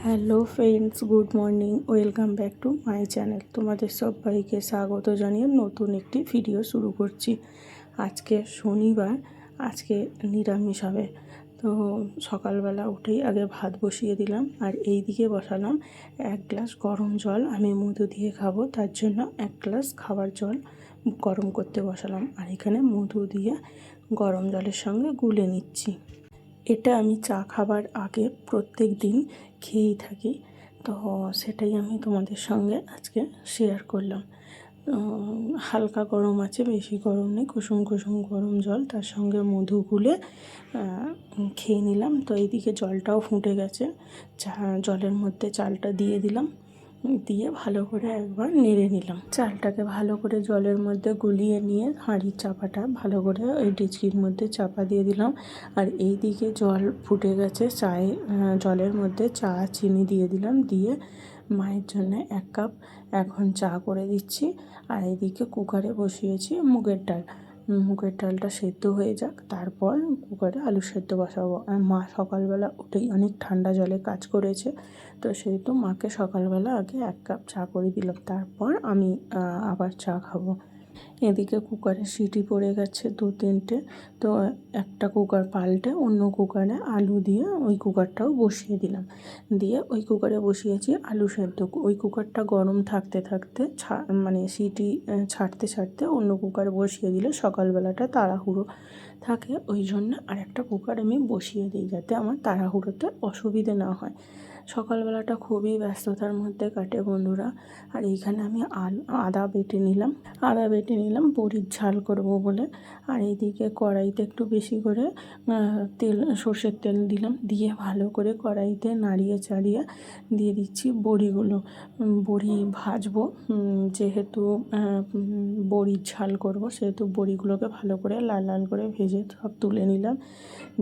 Hello friends, good morning, welcome back to my channel. তোমাদের সবাইকে স্বাগত জানিয়ে নতুন একটি ভিডিও শুরু করছি। আজকে শনিবার, আজকে নিরামিষ হবে। তো সকালবেলা উঠেই আগে ভাত বসিয়ে দিলাম, আর এই দিকে বসালাম 1 গ্লাস গরম জল। আমি মধু দিয়ে খাবো, তার জন্য 1 গ্লাস খাবার জল গরম করতে বসালাম, আর এখানে মধু দিয়ে গরম জলের সঙ্গে গুলে নিচ্ছি। এটা আমি চা খাবার আগে প্রত্যেক দিন খেয়েই থাকি, তো সেটাই আমি তোমাদের সঙ্গে আজকে শেয়ার করলাম। হালকা গরম আছে, বেশি গরম নেই, কুসুম কুসুম গরম জল, তার সঙ্গে মধু গুলে খেয়ে নিলাম। তো এইদিকে জলটাও ফুটে গেছে, জলের মধ্যে চালটা দিয়ে দিলাম, দিয়ে ভালো করে একবার নেড়ে নিলাম। চালটাকে ভালো করে জলের মধ্যে গুলিয়ে নিয়ে হাঁড়ির চাপাটা ভালো করে ওই ডেচকির মধ্যে চাপা দিয়ে দিলাম। আর এই দিকে জল ফুটে গেছে, জলের মধ্যে চা চিনি দিয়ে দিলাম, দিয়ে মায়ের জন্য 1 কাপ এখন চা করে দিচ্ছি। আর এইদিকে কুকারে বসিয়েছি মুগের ডালটা সেদ্ধ হয়ে যাক, তারপর কুকারে আলু সেদ্ধ বসাবো। আর মা সকালবেলা উঠেই অনেক ঠান্ডা জলে কাজ করেছে, তো সেহেতু মাকে সকালবেলা আগে 1 কাপ চা করে দিলাম, তারপর আমি আবার চা খাবো। এদিকে কুকারে সিটি পড়ে গেছে 2-3টে, তো একটা কুকার পাল্টে অন্য কুকারে আলু দিয়ে ওই কুকারটাও বসিয়ে দিলাম। দিয়ে ওই কুকারে বসিয়েছি আলু সেদ্ধ। ওই কুকারটা গরম থাকতে থাকতে মানে সিটি ছাড়তে ছাড়তে অন্য কুকারে বসিয়ে দিলে সকালবেলাটা তাড়াহুড়ো থাকে, ওই জন্য আরেকটা কুকার আমি বসিয়ে দিই, যাতে আমার তাড়াহুড়োতে অসুবিধে না হয়। সকালবেলাটা খুবই ব্যস্ততার মধ্যে কাটে বন্ধুরা। আর এইখানে আমি আদা বেটে নিলাম বড়ির ঝাল করব বলে। আর এইদিকে কড়াইতে একটু বেশি করে সর্ষের তেল দিলাম, দিয়ে ভালো করে কড়াইতে নাড়িয়ে চাড়িয়ে দিয়ে দিচ্ছি বড়িগুলো। বড়ি ভাজবো, যেহেতু বড়ির ঝাল করব, সেহেতু বড়িগুলোকে ভালো করে লাল লাল করে ভেজে সব তুলে নিলাম।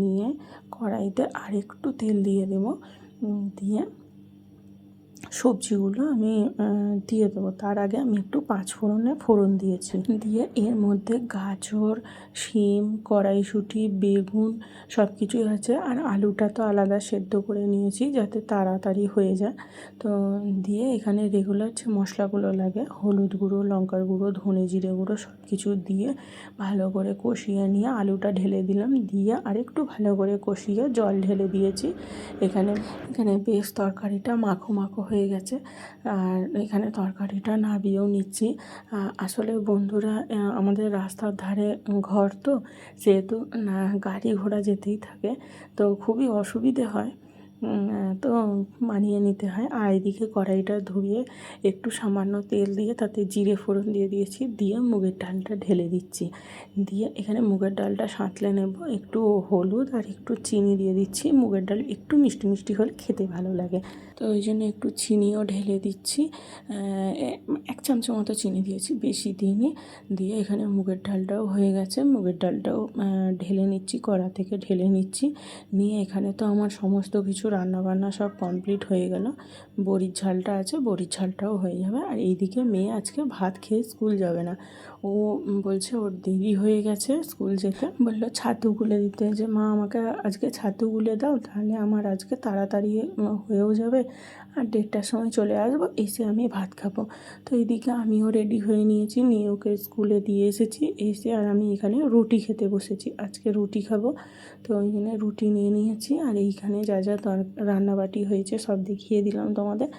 নিয়ে কড়াইতে আরেকটু তেল দিয়ে দেবো, দিয়ে সবজিগুলো আমি দিয়ে দেবো। তার আগে আমি একটু 5 ফোড়নে ফোড়ন দিয়েছি, দিয়ে এর মধ্যে গাজর, শিম, কড়াইশুঁটি, বেগুন সব কিছুই আছে। আর আলুটা তো আলাদা সেদ্ধ করে নিয়েছি যাতে তাড়াতাড়ি হয়ে যায়। তো দিয়ে এখানে রেগুলার যে মশলাগুলো লাগে, হলুদ গুঁড়ো, লঙ্কার গুঁড়ো, ধনে জিরে গুঁড়ো সব কিছু দিয়ে ভালো করে কষিয়ে নিয়ে আলুটা ঢেলে দিলাম, দিয়ে আরেকটু ভালো করে কষিয়ে জল ঢেলে দিয়েছি। এখানে বেশ তরকারিটা মাখো মাখো হয়ে গেছে, আর এখানে তরকারিটা নাবিয়েও নিচ্ছি। আসলে বন্ধুরা, আমাদের রাস্তার ধারে ঘর, তো সেহেতু না গাড়ি ঘোড়া যেতেই থাকে, তো খুবই অসুবিধে হয়, তো মানিয়ে নিতে হয়। আর এদিকে কড়াইটা ধুয়ে একটু সামান্য তেল দিয়ে তাতে জিরে ফোড়ন দিয়ে দিয়েছি, দিয়ে মুগের ডালটা ঢেলে দিচ্ছি। দিয়ে এখানে মুগের ডালটা সাঁতলে নেব, একটু হলুদ আর একটু চিনি দিয়ে দিচ্ছি। মুগের ডাল একটু মিষ্টি মিষ্টি হলে খেতে ভালো লাগে, তো ওই জন্য একটু চিনিও ঢেলে দিচ্ছি। 1 চামচ মতো চিনি দিয়েছি, বেশি দিইনি। দিয়ে এখানে মুগের ডালটাও হয়ে গেছে, মুগের ডালটাও ঢেলে নিচ্ছি, কড়া থেকে ঢেলে নিচ্ছি। নিয়ে এখানে তো আমার সমস্ত কিছু রান্নাবান্না সব কমপ্লিট হয়ে গেল। বড়ির ঝালটা আছে, বড়ির ঝালটাও হয়ে যাবে। আর এইদিকে মেয়ে আজকে ভাত খেয়ে স্কুল যাবে না, ও বলছে ওর দেরি হয়ে গেছে স্কুল যেতে, বললো ছাতু গুলে দিতে, যে মা আমাকে আজকে ছাতু গুলে দাও, তাহলে আমার আজকে তাড়াতাড়ি হয়েও যাবে, আর 1:30টার সময় চলে আসবো, এসে আমি ভাত খাবো। তো এইদিকে আমিও রেডি হয়ে নিয়েছি, নিয়ে ওকে স্কুলে দিয়ে এসেছি। এসে আর আমি এখানে রুটি খেতে বসেছি, আজকে রুটি খাবো, তো ওইখানে রুটি নিয়ে নিয়েছি। আর এইখানে যা যা রান্নাবাটি হয়েছে সব দেখিয়ে দিলাম তোমাদের।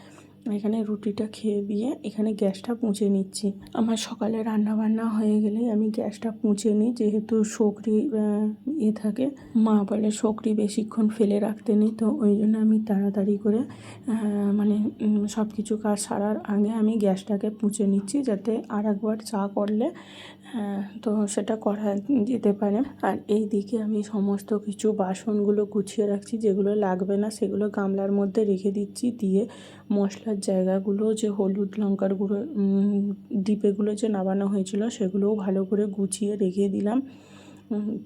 এখানে রুটিটা খেয়ে দিয়ে এখানে গ্যাসটা পুঁছে নিচ্ছি। আমার সকালে রান্না বান্না হয়ে গেলে আমি গ্যাসটা পুঁছে নিই, যেহেতু শোকরি থাকে, মা বলে শোকরি বেশিক্ষণ ফেলে রাখতে নেই, তো ওই জন্য আমি তাড়াতাড়ি করে মানে সব কিছু কাজ সারার আগে আমি গ্যাসটাকে পুঁছে নিচ্ছি, যাতে আর একবার চা করলে তো সেটা করা যেতে পারে। আর এই দিকে আমি সমস্ত কিছু বাসনগুলো গুছিয়ে রাখছি, যেগুলো লাগবে না সেগুলো গামলার মধ্যে রেখে দিচ্ছি। দিয়ে মশলার জায়গাগুলো, যে হলুদ লঙ্কার গুঁড়ো ডিপেগুলো যে নামানো হয়েছিল সেগুলোও ভালো করে গুছিয়ে রেখে দিলাম।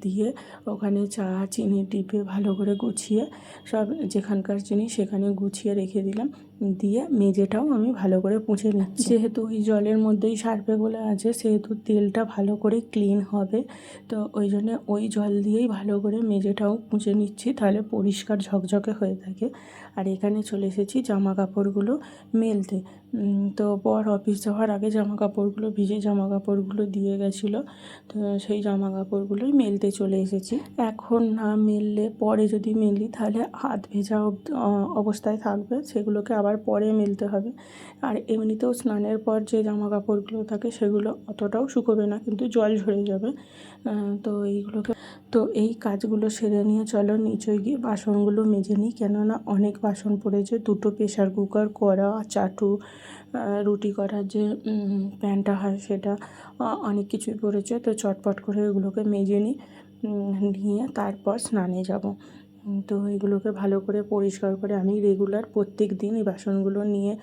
দিয়ে ওখানে চা চিনি ডিপে ভালো করে গুছিয়ে সব যেখানকার জিনিস সেখানে গুছিয়ে রেখে দিলাম। দিয়ে মেজেটাও আমি ভালো করে মুছে নিচ্ছি, যেহেতু ওই জলের মধ্যেই সার্ফেগুলো আছে, সেহেতু তেলটা ভালো করে ক্লিন হবে, তো ওই জন্য ওই জল দিয়েই ভালো করে মেজেটাও মুছে নিচ্ছি, তাহলে পরিষ্কার ঝকঝকে হয়ে থাকে। আর এখানে চলে এসেছি জামা কাপড়গুলো মেলতে। তো বর অফিস যাওয়ার আগে জামা কাপড়গুলো, ভিজে জামা কাপড়গুলো দিয়ে গেছিলো, তো সেই জামা কাপড়গুলোই মেলতে চলে এসেছি। এখন না মেললে পরে যদি মেলি তাহলে হাত ভেজা অবস্থায় থাকবে, সেগুলোকে আবার পরে মেলতে হবে। আর এমনিতেও স্নানের পর যে জামা কাপড়গুলো থাকে সেগুলো অতটাও শুকোবে না, কিন্তু জল ঝরে যাবে। তো এই কাজগুলো সেরে নিয়ে চলো নিচে গিয়ে বাসনগুলো মেজে নিই, কেননা অনেক বাসন পড়েছে। 2টো প্রেশার কুকার, কড়া, চাটু, রুটি করার যে প্যানটা হয় সেটা, অনেক কিছুই পড়েছে। তো চটপট করে এগুলোকে মেজে নিই, নিয়ে তারপর স্নানে যাব। তো এগুলোকে ভালো করে পরিষ্কার করে আমি রেগুলার প্রত্যেক দিন এই বাসনগুলো নিয়ে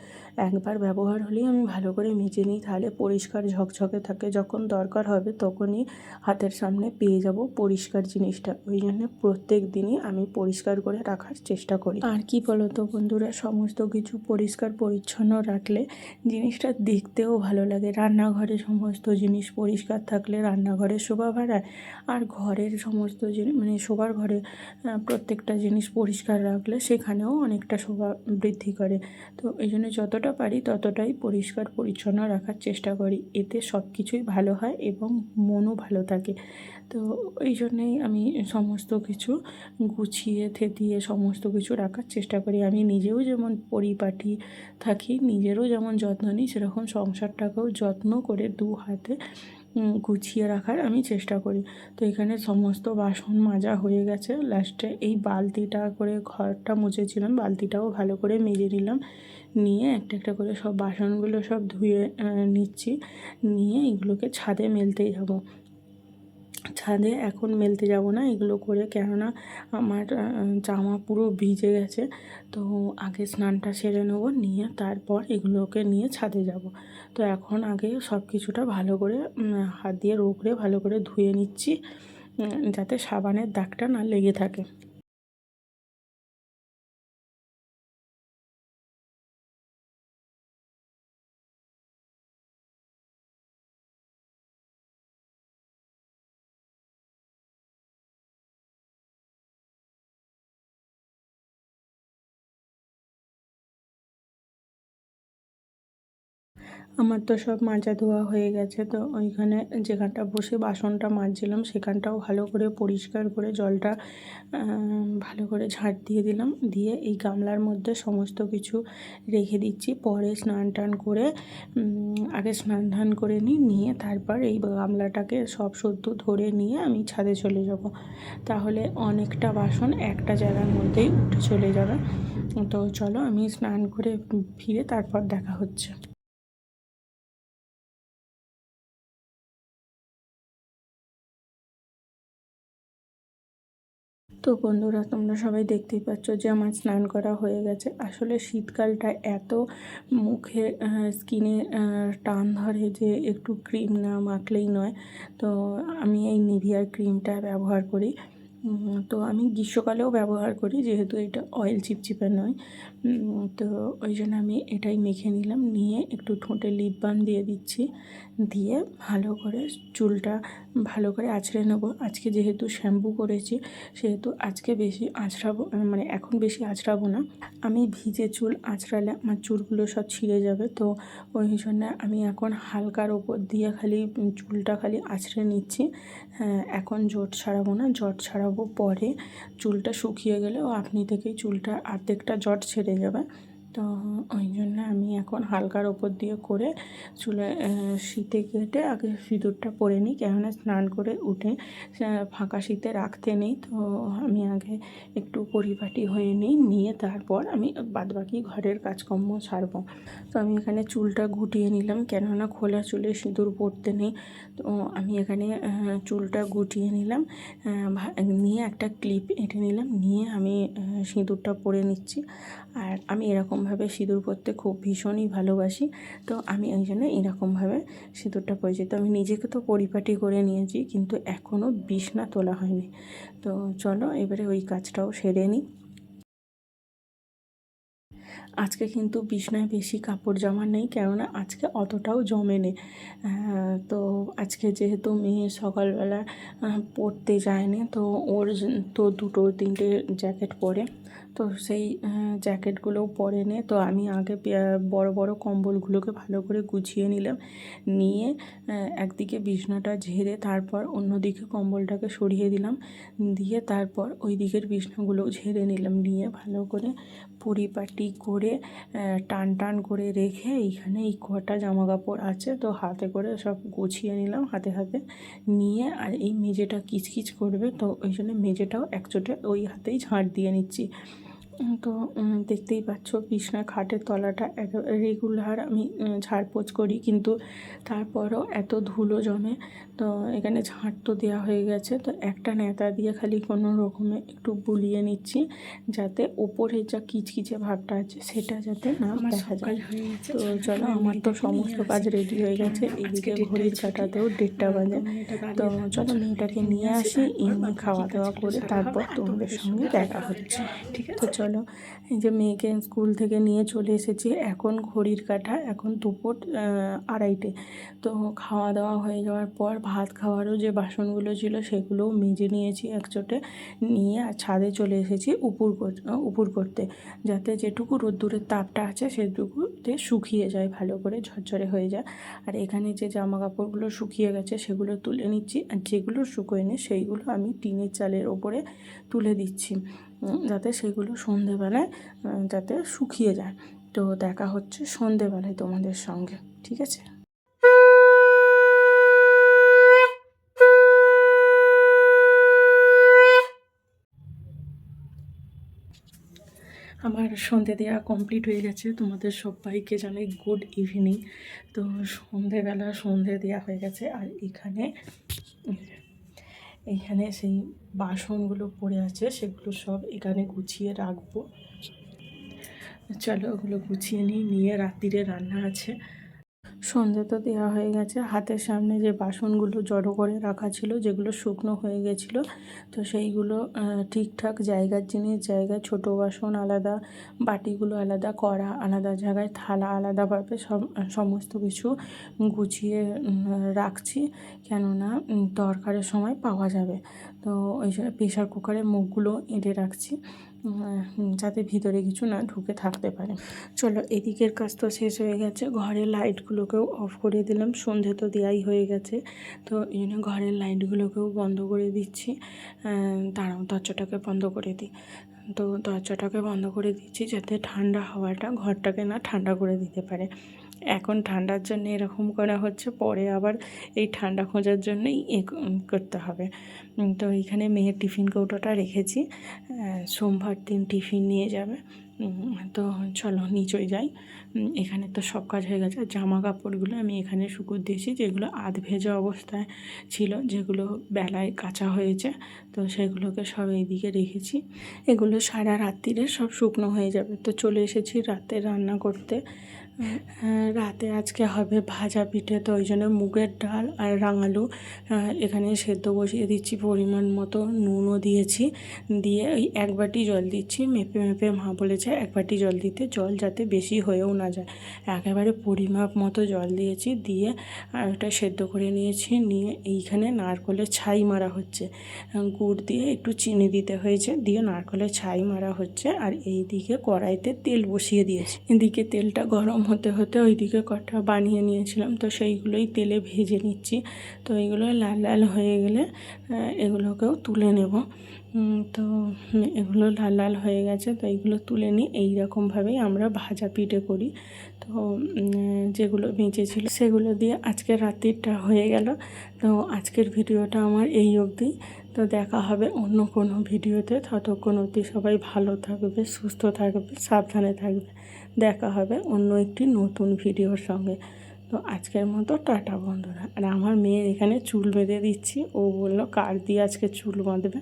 একবার ব্যবহার হলেই আমি ভালো করে মেজে নিই, তাহলে পরিষ্কার ঝকঝকে থাকে। যখন দরকার হবে তখনই হাতের সামনে পেয়ে যাব পরিষ্কার জিনিসটা। ওই জন্য প্রত্যেক দিনই আমি পরিষ্কার করে রাখার চেষ্টা করি। আর কি বলো তো বন্ধুরা, সমস্ত কিছু পরিষ্কার পরিচ্ছন্ন রাখলে জিনিসটা দেখতেও ভালো লাগে। রান্নাঘরে সমস্ত জিনিস পরিষ্কার থাকলে রান্নাঘরের শোভা বাড়ায়, আর ঘরের সমস্ত জিনিস মানে শোবার ঘরে প্রত্যেকটা জিনিস পরিষ্কার রাখলে সেখানেও অনেকটা শোভা বৃদ্ধি করে। তো এই জন্য যতটা পারি ততটাই পরিষ্কার পরিচ্ছন্ন রাখার চেষ্টা করি, এতে সব কিছুই ভালো হয় এবং মনও ভালো থাকে। তো এই জন্যেই আমি সমস্ত কিছু গুছিয়ে থেতিয়ে সমস্ত কিছু রাখার চেষ্টা করি। আমি নিজেও যেমন পরিপাটি থাকি, নিজেরও যেমন যত্ন নিই, সেরকম সংসারটাকেও যত্ন করে 2 হাতে গুছিয়ে রাখার আমি চেষ্টা করি। তো এখানে সমস্ত বাসন মাজা হয়ে গেছে। লাস্টে এই বালতিটা করে ঘরটা মুছেছিলাম, বালতিটাও ভালো করে মেজে নিলাম, নিয়ে একটা একটা করে সব বাসনগুলো সব ধুয়ে নিচ্ছি, নিয়ে এগুলোকে ছাদে মেলতেই যাবো। ছাদে এখন মেলতে যাব না এগুলো করে, কেননা আমার জামা পুরো ভিজে গেছে। তো আগে স্নানটা সেরে নেবো, নিয়ে তারপর এগুলোকে নিয়ে ছাদে যাব। তো এখন আগে সব কিছুটা ভালো করে হাত দিয়ে রোগড়ে ভালো করে ধুয়ে নিচ্ছি, যাতে সাবানের দাগটা না লেগে থাকে। আমার তো সব মাজা ধোয়া হয়ে গেছে। তো ওইখানে যেখানটা বসে বাসনটা মাজছিলাম সেখানটাও ভালো করে পরিষ্কার করে জলটা ভালো করে ঝাঁট দিয়ে দিলাম, দিয়ে এই গামলার মধ্যে সমস্ত কিছু রেখে দিচ্ছি। পরে স্নান টান করে আগে স্নান ধান করে নিই, নিয়ে তারপর এই গামলাটাকে সব সদ্য ধরে নিয়ে আমি ছাদে চলে যাব। তাহলে অনেকটা বাসন একটা জায়গার মধ্যেই উঠে চলে যাবে। তো চলো আমি স্নান করে ফিরে তারপর দেখা হচ্ছে। তো বন্ধুরা, তোমরা সবাই দেখতেই পাচ্ছ যে আমার স্নান করা হয়ে গেছে। আসলে শীতকালটা এত মুখে স্কিনে টান ধরে যে একটু ক্রিম না মাখলেই নয়। তো আমি এই নিভিয়ার ক্রিমটা ব্যবহার করি। তো আমি গ্রীষ্মকালেও ব্যবহার করি, যেহেতু এটা অয়েল চিপচিপে নয়। তো ওই জন্য আমি এটাই মেখে নিলাম, নিয়ে একটু ঠোঁটে লিপ বাম দিয়ে দিচ্ছি, দিয়ে ভালো করে চুলটা ভালো করে আঁচড়ে নেবো। আজকে যেহেতু শ্যাম্পু করেছি সেহেতু আজকে বেশি আঁচড়াবো, মানে এখন বেশি আঁচড়াবো না। আমি ভিজে চুল আঁচড়ালে আমার চুলগুলো সব ছিঁড়ে যাবে। তো ওই জন্য আমি এখন হালকার ওপর দিয়ে খালি চুলটা খালি আঁচড়ে নিচ্ছি। এখন জট ছাড়াবো না, জট ছাড়াবো পরে। চুলটা শুকিয়ে গেলেও আপনি থেকেই চুলটা অর্ধেকটা জট ছেড়ে যাবে। তো ওই জন্য আমি এখন হালকার ওপর দিয়ে করে চুলে শীতে কেটে আগে সিঁদুরটা পরে নিই, কেননা স্নান করে উঠে ফাঁকা শীতে রাখতে নেই। তো আমি আগে একটু পরিপাটি হয়ে নিই, নিয়ে তারপর আমি বাদবাকি ঘরের কাজকর্ম সারবো। তো আমি এখানে চুলটা গুটিয়ে নিলাম, কেননা খোলা চুলে সিঁদুর পরতে নেই। তো আমি এখানে চুলটা গুটিয়ে নিলাম, নিয়ে একটা ক্লিপ এঁটে নিলাম, নিয়ে আমি সিঁদুরটা পরে নিচ্ছি। আর আমি এরকমভাবে সিঁদুর পরতে খুব ভীষণই ভালোবাসি। তো আমি ওই জন্য এরকমভাবে সিঁদুরটা পরেছি। তো আমি নিজেকে তো পরিপাটি করে নিয়েছি, কিন্তু এখনও বিছনা তোলা হয়নি। তো চলো এবারে ওই কাজটাও সেরে নিই। আজকে কিন্তু বিছনায় বেশি কাপড় জামা নেই, কেননা আজকে অতটাও জমে নেই। তো আজকে যেহেতু মেয়ে সকালবেলা পড়তে যায়নি, তো ওর তো 2-3টে জ্যাকেট পরে, তো সেই জ্যাকেটগুলোও পরে নে। তো আমি আগে বড় বড় কম্বলগুলোকে ভালো করে গুছিয়ে নিলাম, নিয়ে একদিকে বিছনাটা ঝেড়ে তারপর অন্যদিকে কম্বলটাকে সরিয়ে দিলাম, দিয়ে তারপর ওই দিকের বিছনাগুলোও ঝেড়ে নিলাম, নিয়ে ভালো করে পরিপাটি করে টান টান করে রেখে এইখানে এই কটা জামা কাপড় আছে তো হাতে করে সব গুছিয়ে নিলাম হাতে হাতে নিয়ে। আর এই মেঝেটা কিচকিচ করবে, তো ওই জন্য মেঝেটাও একচোটে ওই হাতেই ঝাঁট দিয়ে নিচ্ছি। তো দেখতেই পাচ্ছ বিছনা খাটের তলাটা রেগুলার আমি ঝাড়পোছ করি, কিন্তু তারপরও এত ধুলো জমে। তো এখানে ঝাঁট তো দেওয়া হয়ে গেছে, তো একটা ন্যাতা দিয়ে খালি কোনো রকমে একটু বুলিয়ে নিচ্ছি, যাতে ওপরে যা কিচকিচে ভাবটা আছে সেটা যাতে না দেখা যায়। তো চলো, আমার তো সমস্ত কাজ রেডি হয়ে গেছে। এদিকে ঘড়ির কাঁটাতেও 1:30 বাজে। তো চলো মেয়েটাকে নিয়ে আসি, এনে খাওয়া দাওয়া করে তারপর তোমাদের সঙ্গে দেখা হচ্ছে। ঠিক আছে, চলো। এই যে মেয়েকে স্কুল থেকে নিয়ে চলে এসেছি, এখন ঘড়ির কাঁটা এখন দুপুর 2:30। তো খাওয়া দাওয়া হয়ে যাওয়ার পর ভাত খাওয়ারও যে বাসনগুলো ছিল সেগুলোও মেজে নিয়েছি একচোটে, নিয়ে আর ছাদে চলে এসেছি উপুর করতে, যাতে যেটুকু রোদ্দুরের তাপটা আছে সেটুকুতে শুকিয়ে যায়, ভালো করে ঝরঝরে হয়ে যায়। আর এখানে যে জামা কাপড়গুলো শুকিয়ে গেছে সেগুলো তুলে নিচ্ছি, আর যেগুলো শুকোয়নি সেইগুলো আমি টিনের চালের ওপরে তুলে দিচ্ছি, যাতে সেগুলো সন্ধেবেলায় যাতে শুকিয়ে যায়। তো দেখা হচ্ছে সন্ধেবেলায় তোমাদের সঙ্গে, ঠিক আছে। আমার সন্ধে দেওয়া কমপ্লিট হয়ে গেছে, তোমাদের সবাইকে জানাই গুড ইভিনিং। তো সন্ধেবেলা সন্ধে দেওয়া হয়ে গেছে, আর এইখানে সেই বাসনগুলো পড়ে আছে সেগুলো সব এখানে গুছিয়ে রাখবো। চলো ওগুলো গুছিয়ে নিয়ে রাত্রিরে রান্না আছে। সন্ধে তো দেওয়া হয়ে গেছে, হাতের সামনে যে বাসনগুলো জড়ো করে রাখা ছিল যেগুলো শুকনো হয়ে গেছিলো, তো সেইগুলো ঠিকঠাক জায়গার জিনিস জায়গায়, ছোটো বাসন আলাদা, বাটিগুলো আলাদা, কড়া আলাদা জায়গায়, থালা আলাদাভাবে সমস্ত কিছু গুছিয়ে রাখছি, কেননা দরকারের সময় পাওয়া যাবে। তো ওই জন্য প্রেশার কুকারের মুখগুলো এঁটে রাখছি, যাতে ভিতরে কিছু না ঢুকে থাকতে পারে। চলো, এদিকের কাজ তো শেষ হয়ে গেছে, ঘরের লাইটগুলোকেও অফ করে দিলাম, সন্ধে তো দেওয়াই হয়ে গেছে। তো এই জন্য ঘরের লাইটগুলোকেও বন্ধ করে দিচ্ছি। দাঁড়াও, দরজাটাকে বন্ধ করে দিই। তো দরজাটাকে বন্ধ করে দিচ্ছি যাতে ঠান্ডা হাওয়াটা ঘরটাকে না ঠান্ডা করে দিতে পারে। এখন ঠান্ডার জন্য এরকম করা হচ্ছে, পরে আবার এই ঠান্ডা খোঁজার জন্যই করতে হবে। তো এইখানে মেয়ের টিফিন কৌটোটা রেখেছি, সোমবার দিন টিফিন নিয়ে যাবে। তো চলো নিচে যাই। এখানে তো সব কাজ হয়ে গেছে। জামা কাপড়গুলো আমি এখানে শুকুর দিয়েছি, যেগুলো আধ ভেজা অবস্থায় ছিল, যেগুলো বেলায় কাচা হয়েছে, তো সেগুলোকে সব এইদিকে রেখেছি। এগুলো সারা রাত্রিরে সব শুকনো হয়ে যাবে। তো চলে এসেছি রাতে রান্না করতে। রাতে আজকে হবে ভাজা পিঠে, তো ওই জন্য মুগের ডাল আর রাঙালু এখানে সেদ্ধ বসিয়ে দিচ্ছি, পরিমাণ মতো নুনও দিয়েছি, দিয়ে ওই 1 বাটি জল দিচ্ছি। মেপে মেপে মা বলেছে 1 বাটি জল দিতে, জল যাতে বেশি হয়েও না যায়, একেবারে পরিমাপ মতো জল দিয়েছি, দিয়ে ওটা সেদ্ধ করে নিয়েছি। নিয়ে এইখানে নারকেলের ছাই মারা হচ্ছে, গুড় দিয়ে একটু চিনি দিতে হয়েছে, দিয়ে নারকেলের ছাই মারা হচ্ছে। আর এই দিকে কড়াইতে তেল বসিয়ে দিয়েছি, এদিকে তেলটা গরম হতে হতে ওইদিকে কটা বানিয়ে নিয়েছিলাম, তো সেইগুলোই তেলে ভেজে নিচ্ছি। তো এইগুলো লাল লাল হয়ে গেলে এগুলোকেও তুলে নেব। তো এগুলো লাল লাল হয়ে গেছে, তো এইগুলো তুলে নিই। এইরকমভাবেই আমরা ভাজা পিঠে করি। তো যেগুলো বেঁচেছিল সেগুলো দিয়ে আজকের রাত্রিটা হয়ে গেল। তো আজকের ভিডিওটা আমার এই অবধি। তো দেখা হবে অন্য কোনো ভিডিওতে, ততক্ষণ অবধি সবাই ভালো থাকবে, সুস্থ থাকবে, সাবধানে থাকবে। দেখা হবে অন্য একটি নতুন ভিডিওর সঙ্গে। তো আজকের মতো টাটা বন্ধুরা। আর আমার মেয়ের এখানে চুল বেঁধে দিচ্ছি, ও বললো কার দিয়ে আজকে চুল বাঁধবে,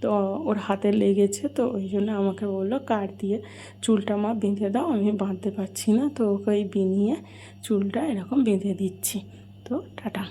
তো ওর হাতে লেগেছে, তো ওই জন্য আমাকে বললো কার দিয়ে চুলটা মা বেঁধে দাও, আমি বাঁধতে পারছি না, তো ওকে বিনিয়ে চুলটা এরকম বেঁধে দিচ্ছি। তো টাটা।